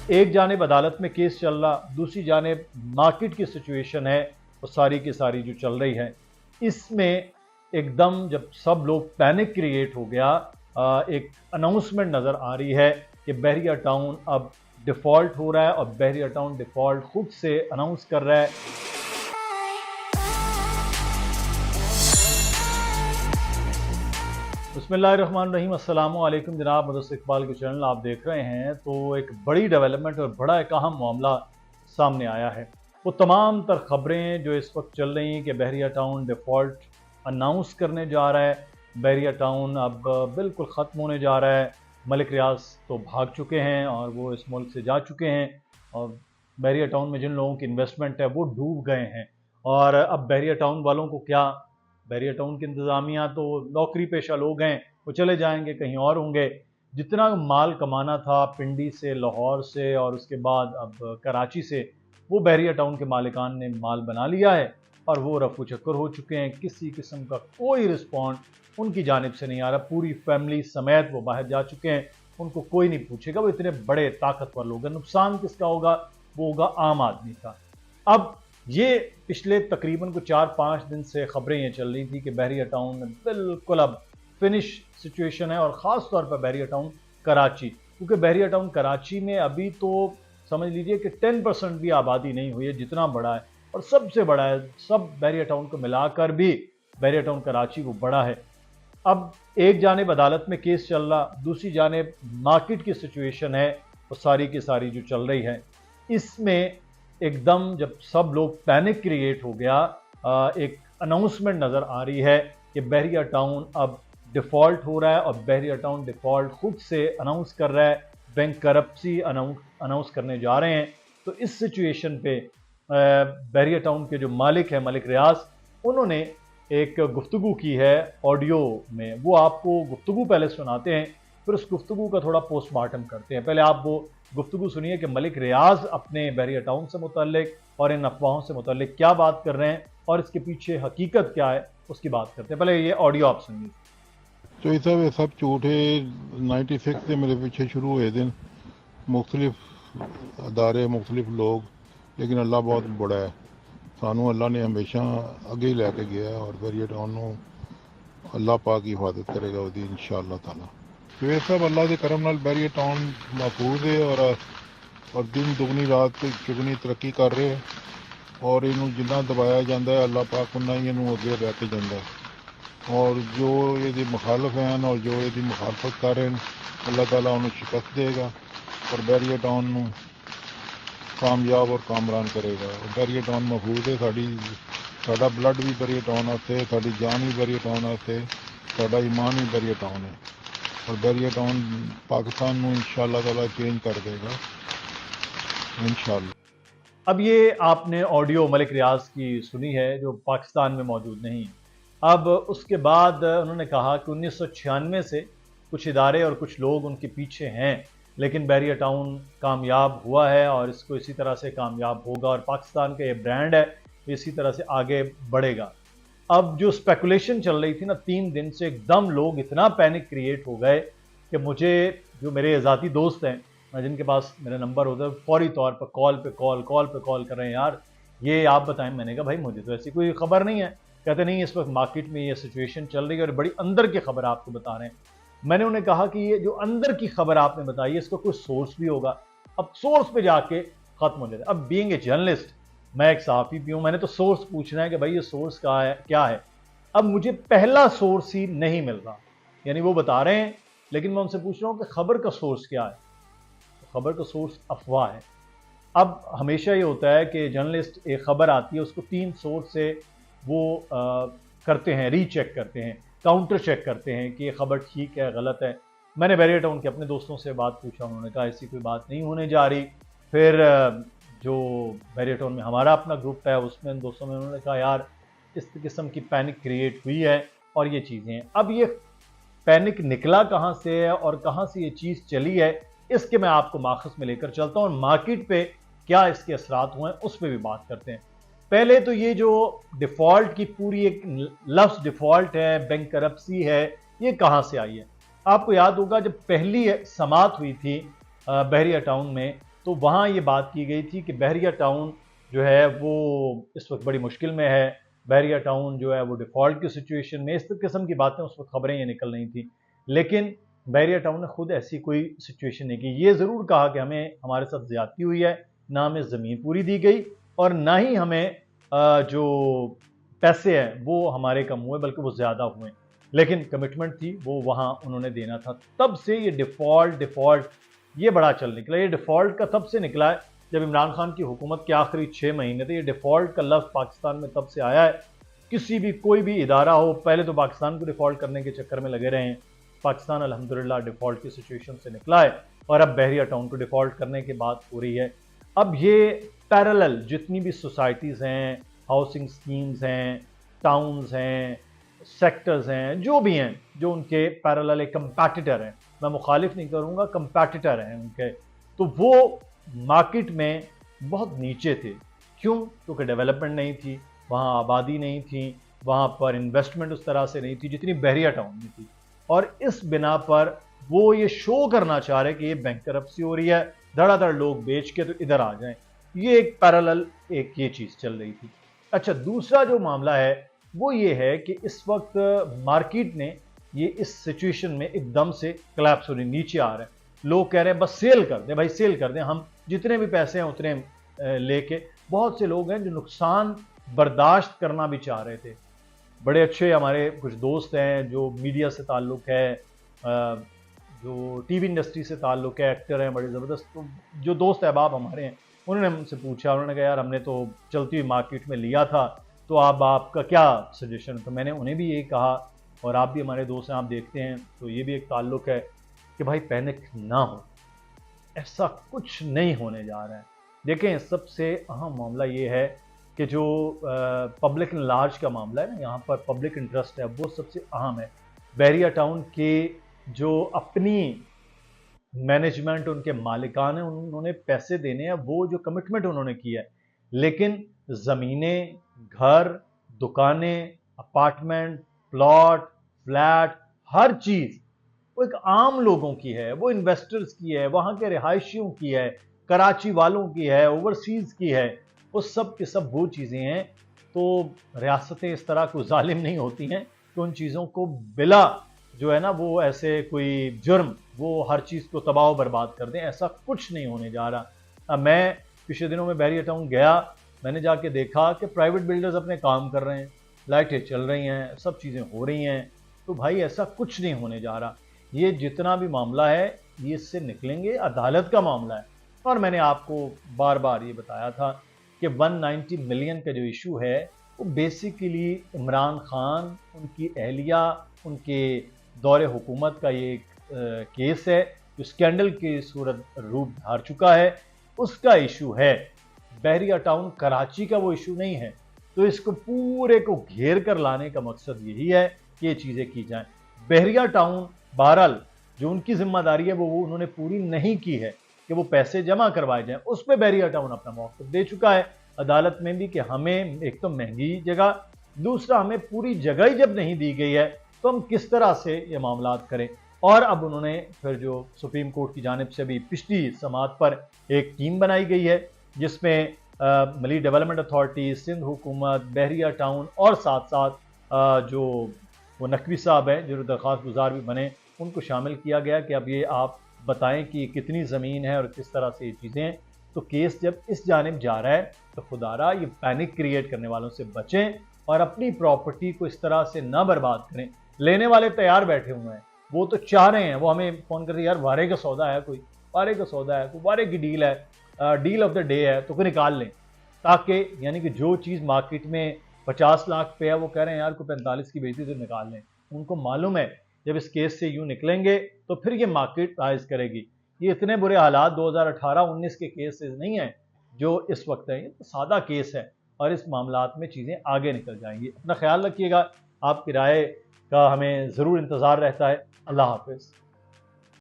एक जानिब अदालत में केस चल रहा, दूसरी जानिब मार्केट की सिचुएशन है वो सारी की सारी जो चल रही है, इसमें एकदम जब सब लोग पैनिक क्रिएट हो गया, एक अनाउंसमेंट नज़र आ रही है कि बहरिया टाउन अब डिफ़ॉल्ट हो रहा है और बहरिया टाउन डिफ़ॉल्ट खुद से अनाउंस कर रहा है। बिस्मिल्लाहिर्रहमानिर्रहीम, अस्सलामु अलैकुम जनाब। मुदस्सिर इकबाल के चैनल आप देख रहे हैं। तो एक बड़ी डेवलपमेंट और बड़ा एक अहम मामला सामने आया है। वो तमाम तर खबरें जो इस वक्त चल रही हैं कि बहरिया टाउन डिफ़ॉल्ट अनाउंस करने जा रहा है, बहरिया टाउन अब बिल्कुल ख़त्म होने जा रहा है। मलिक रियाज तो भाग चुके हैं और वो इस मुल्क से जा चुके हैं और बहरिया टाउन में जिन लोगों की इन्वेस्टमेंट है वो डूब गए हैं। और अब बहरिया टाउन वालों को क्या, बहरिया टाउन की इंतज़ामिया तो नौकरी पेशा लोग हैं, वो चले जाएंगे, कहीं और होंगे। जितना माल कमाना था पिंडी से, लाहौर से और उसके बाद अब कराची से, वो बहरिया टाउन के मालिकान ने माल बना लिया है और वो रफू चक्कर हो चुके हैं। किसी किस्म का कोई रिस्पॉन्ड उनकी जानिब से नहीं आ रहा। पूरी फैमिली समेत वो बाहर जा चुके हैं, उनको कोई नहीं पूछेगा। वो इतने बड़े ताकतवर लोग हैं, नुकसान किसका होगा? वो होगा आम आदमी का। अब ये पिछले तकरीबन को 4-5 दिन से खबरें ये चल रही थी कि बहरिया टाउन में बिल्कुल अब फिनिश सिचुएशन है, और ख़ास तौर पर बहरिया टाउन कराची, क्योंकि बहरिया टाउन कराची में अभी तो समझ लीजिए कि 10% भी आबादी नहीं हुई है, जितना बड़ा है और सबसे बड़ा है। सब बहरिया टाउन को मिलाकर भी बहरिया टाउन कराची वो बड़ा है। अब एक जानिब अदालत में केस चल रहा, दूसरी जानिब मार्केट की सिचुएशन है वो सारी की सारी जो चल रही है, इसमें एकदम जब सब लोग पैनिक क्रिएट हो गया, एक अनाउंसमेंट नज़र आ रही है कि बहरिया टाउन अब डिफ़ॉल्ट हो रहा है और बहरिया टाउन डिफ़ॉल्ट खुद से अनाउंस कर रहा है, बैंकरप्सी अनाउंस करने जा रहे हैं। तो इस सिचुएशन पे बहरिया टाउन के जो मालिक हैं मलिक रियाज, उन्होंने एक गुफ्तगू की है ऑडियो में। वो आपको गुफ्तगू पहले सुनाते हैं, फिर उस गुफ्तगू का थोड़ा पोस्टमार्टम करते हैं। पहले आप वो गुफ्तगू सुनिए कि मलिक रियाज अपने बहरिया टाउन से मुतल्लिक और इन अफवाहों से मुतल्लिक क्या बात कर रहे हैं और इसके पीछे हकीकत क्या है उसकी बात करते हैं। पहले ये ऑडियो आप सुनिए। तो ये सब झूठ है। 96 से मेरे पीछे शुरू हुए दिन मुख्तलिफ अदारे, मुख्तलिफ लोग, लेकिन अल्लाह बहुत बड़ा है। सानू अल्लाह ने हमेशा अगे ही लैके गया है और बहरिया टाउन अल्लाह पाक की हिफाजत करेगा वो इंशाअल्लाह ताला। तो ये सब अल्लाह के करम नाल बहरिया टाउन महफूज है और दिन दुगनी रात चुगनी तरक्की कर रहे हैं और इनू जिन्ना दबाया जाता है अल्लाह पाक उन्ना ही इनू अगे लैके जाता है। और जो ये मुखालफ हैं और जो ये मुखालफत कर रहे हैं अल्लाह ताला उन्हें शिकस्त देगा और बहरिया टाउन कामयाब और कामरान करेगा। और बहरिया टाउन महफूज है। साड़ा ब्लड भी बहरिया टाउन आते, साड़ी जान भी बहरिया टाउन आते, साड़ा ईमान भी बहरिया टाउन है और बहरिया टाउन पाकिस्तान में इंशाअल्लाह ताला चेंज कर देगा इंशाअल्लाह। अब ये आपने ऑडियो मलिक रियाज की सुनी है जो पाकिस्तान में मौजूद नहीं है। अब उसके बाद उन्होंने कहा कि 1996 से कुछ इदारे और कुछ लोग उनके पीछे हैं, लेकिन बहरिया टाउन कामयाब हुआ है और इसको इसी तरह से कामयाब होगा और पाकिस्तान का ये ब्रांड है, इसी तरह से आगे बढ़ेगा। अब जो स्पेकुलेशन चल रही थी ना 3 दिन से, एकदम लोग इतना पैनिक क्रिएट हो गए कि मुझे जो मेरे ज़ाती दोस्त हैं, जिनके पास मेरा नंबर होता है, फौरी तौर पर कॉल पे कॉल कर रहे हैं, यार ये आप बताएं। मैंने कहा भाई मुझे तो ऐसी कोई खबर नहीं है। कहते नहीं, इस वक्त मार्केट में ये सिचुएशन चल रही है और बड़ी अंदर की खबर आपको बता रहे हैं। मैंने उन्हें कहा कि ये जो अंदर की खबर आपने बताई है इसका कोई सोर्स भी होगा। अब सोर्स पे जाके खत्म हो जाता है। अब बीइंग ए जर्नलिस्ट, मैं एक सहाफ़ी भी हूँ, मैंने तो सोर्स पूछना है कि भाई ये सोर्स क्या है। अब मुझे पहला सोर्स ही नहीं मिल रहा, यानी वो बता रहे हैं लेकिन मैं उनसे पूछ रहा हूँ कि खबर का सोर्स क्या है। तो खबर का सोर्स अफवाह है। अब हमेशा ये होता है कि जर्नलिस्ट एक खबर आती है उसको 3 सोर्स से वो करते हैं, रीचेक करते हैं, काउंटर चेक करते हैं कि ये खबर ठीक है गलत है। मैंने बहरिया टाउन के अपने दोस्तों से बात पूछा, उन्होंने कहा ऐसी कोई बात नहीं होने जा रही। फिर जो बहरिया टाउन में हमारा अपना ग्रुप है उसमें दोस्तों में उन्होंने कहा यार इस किस्म की पैनिक क्रिएट हुई है और ये चीज़ें हैं। अब ये पैनिक निकला कहाँ से है और कहाँ से ये चीज़ चली है, इसके मैं आपको माखज़ में लेकर चलता हूँ और मार्केट पे क्या इसके असरात हुए हैं उस पर भी बात करते हैं। पहले तो ये जो डिफ़ॉल्ट की पूरी एक लफ्ज़ डिफ़ॉल्ट है, बैंकरप्सी है, ये कहाँ से आई है? आपको याद होगा जब पहली समात हुई थी बहरिया टाउन में, تو وہاں یہ بات کی گئی تھی کہ بحریہ ٹاؤن جو ہے وہ اس وقت بڑی مشکل میں ہے، بحریہ ٹاؤن جو ہے وہ ڈیفالٹ کی سچویشن میں، اس قسم کی باتیں اس وقت خبریں یہ نکل رہی تھیں، لیکن بحریہ ٹاؤن نے خود ایسی کوئی سچویشن نہیں کی۔ یہ ضرور کہا کہ ہمارے ساتھ زیادتی ہوئی ہے، نہ ہمیں زمین پوری دی گئی اور نہ ہی ہمیں جو پیسے ہیں وہ ہمارے کم ہوئے بلکہ وہ زیادہ ہوئے، لیکن کمٹمنٹ تھی وہ وہاں انہوں نے دینا تھا۔ تب سے یہ ڈیفالٹ یہ بڑا چل نکلا۔ یہ ڈیفالٹ کا تب سے نکلا ہے جب عمران خان کی حکومت کے آخری 6 مہینے تھے۔ یہ ڈیفالٹ کا لفظ پاکستان میں تب سے آیا ہے۔ کسی بھی کوئی بھی ادارہ ہو، پہلے تو پاکستان کو ڈیفالٹ کرنے کے چکر میں لگے رہے ہیں، پاکستان الحمدللہ ڈیفالٹ کی سچویشن سے نکلا ہے اور اب بحریہ ٹاؤن کو ڈیفالٹ کرنے کی بات ہو رہی ہے۔ اب یہ پیرالل جتنی بھی سوسائٹیز ہیں، ہاؤسنگ سکیمز ہیں، ٹاؤنز ہیں، سیکٹرز ہیں، جو بھی ہیں، جو ان کے پیرالل ایک کمپیٹیٹر ہیں، میں مخالف نہیں کروں گا، کمپیٹیٹر ہیں ان کے، تو وہ مارکیٹ میں بہت نیچے تھے۔ کیوں؟ کیونکہ ڈیولپمنٹ نہیں تھی، وہاں آبادی نہیں تھی، وہاں پر انویسٹمنٹ اس طرح سے نہیں تھی جتنی بحریہ ٹاؤن میں تھی، اور اس بنا پر وہ یہ شو کرنا چاہ رہے کہ یہ بینکرپسی ہو رہی ہے، دھڑا دھڑ لوگ بیچ کے تو ادھر آ جائیں۔ یہ ایک پیرالل ایک یہ چیز چل رہی تھی۔ اچھا، دوسرا جو معاملہ ہے وہ یہ ہے کہ اس وقت مارکیٹ نے یہ اس سچویشن میں ایک دم سے کلیپس ہو رہی، نیچے آ رہے ہیں، لوگ کہہ رہے ہیں بس سیل کر دیں بھائی، سیل کر دیں، ہم جتنے بھی پیسے ہیں اتنے لے کے۔ بہت سے لوگ ہیں جو نقصان برداشت کرنا بھی چاہ رہے تھے۔ بڑے اچھے ہمارے کچھ دوست ہیں جو میڈیا سے تعلق ہے، جو ٹی وی انڈسٹری سے تعلق ہے، ایکٹر ہیں بڑے زبردست، جو دوست احباب ہمارے ہیں، انہوں نے ہم سے پوچھا، انہوں نے کہا یار ہم نے تو چلتی ہوئی مارکیٹ میں لیا تھا، تو آپ کا کیا سجیشن؟ تو میں نے انہیں بھی یہی کہا، اور آپ بھی ہمارے دوست ہیں، آپ دیکھتے ہیں تو یہ بھی ایک تعلق ہے کہ بھائی پینک نہ ہو، ایسا کچھ نہیں ہونے جا رہا ہے۔ دیکھیں، سب سے اہم معاملہ یہ ہے کہ جو پبلک ان لارج کا معاملہ ہے نا، یہاں پر پبلک انٹرسٹ ہے، وہ سب سے اہم ہے۔ بحریہ ٹاؤن کے جو اپنی مینجمنٹ، ان کے مالکان ہیں، انہوں نے پیسے دینے ہیں، وہ جو کمٹمنٹ انہوں نے کی ہے، لیکن زمینیں، گھر، دکانیں، اپارٹمنٹ، پلاٹ، فلیٹ، ہر چیز وہ ایک عام لوگوں کی ہے، وہ انویسٹرز کی ہے، وہاں کے رہائشیوں کی ہے، کراچی والوں کی ہے، اوورسیز کی ہے، وہ سب کے سب وہ چیزیں ہیں۔ تو ریاستیں اس طرح کو ظالم نہیں ہوتی ہیں کہ ان چیزوں کو بلا جو ہے نا وہ ایسے کوئی جرم وہ ہر چیز کو تباہ و برباد کر دیں، ایسا کچھ نہیں ہونے جا رہا۔ میں پچھلے دنوں میں بحریہ ٹاؤن گیا، میں نے جا کے دیکھا کہ پرائیویٹ بلڈرز اپنے کام کر رہے ہیں، لائٹیں چل رہی ہیں، سب چیزیں ہو رہی ہیں، تو بھائی ایسا کچھ نہیں ہونے جا رہا۔ یہ جتنا بھی معاملہ ہے یہ اس سے نکلیں گے، عدالت کا معاملہ ہے، اور میں نے آپ کو بار بار یہ بتایا تھا کہ 190 ملین کا جو ایشو ہے وہ بیسیکلی عمران خان، ان کی اہلیہ، ان کے دور حکومت کا یہ ایک کیس ہے جو سکینڈل کی صورت روپ دھار چکا ہے، اس کا ایشو ہے۔ بحریہ ٹاؤن کراچی کا وہ ایشو نہیں ہے، تو اس کو پورے کو گھیر کر لانے کا مقصد یہی ہے کہ یہ چیزیں کی جائیں۔ بحریہ ٹاؤن بہرحال جو ان کی ذمہ داری ہے وہ انہوں نے پوری نہیں کی ہے کہ وہ پیسے جمع کروائے جائیں، اس پہ بحریہ ٹاؤن اپنا موقف دے چکا ہے عدالت میں بھی کہ ہمیں ایک تو مہنگی جگہ، دوسرا ہمیں پوری جگہ ہی جب نہیں دی گئی ہے تو ہم کس طرح سے یہ معاملات کریں۔ اور اب انہوں نے پھر جو سپریم کورٹ کی جانب سے بھی پچھلی سماعت پر ایک ٹیم بنائی گئی ہے جس میں ملی ڈیولپمنٹ اتھارٹی، سندھ حکومت، بحریہ ٹاؤن اور ساتھ ساتھ جو وہ نقوی صاحب ہیں جو درخواست گزار بھی بنے، ان کو شامل کیا گیا کہ اب یہ آپ بتائیں کہ کتنی زمین ہے اور کس طرح سے یہ چیزیں ہیں۔ تو کیس جب اس جانب جا رہا ہے تو خدا را یہ پینک کریٹ کرنے والوں سے بچیں اور اپنی پراپرٹی کو اس طرح سے نہ برباد کریں۔ لینے والے تیار بیٹھے ہوئے ہیں، وہ تو چاہ رہے ہیں، وہ ہمیں فون کرتے ہیں یار وارے کا سودا ہے، کوئی وارے کا سودا ہے، کوئی وارے کی ڈیل ہے، ڈیل آف دا ڈے ہے، تو کوئی نکال لیں، تاکہ یعنی کہ جو چیز مارکیٹ میں 50 لاکھ پہ ہے وہ کہہ رہے ہیں یار کوئی 45 کی بیچتی تو نکال لیں۔ ان کو معلوم ہے جب اس کیس سے یوں نکلیں گے تو پھر یہ مارکیٹ رائز کرے گی۔ یہ اتنے برے حالات 2018-19 کے کیسز نہیں ہیں جو اس وقت ہیں، یہ سادہ کیس ہے اور اس معاملات میں چیزیں آگے نکل جائیں گی۔ اپنا خیال رکھیے گا، آپ کی رائے کا ہمیں ضرور انتظار رہتا ہے۔ اللہ حافظ۔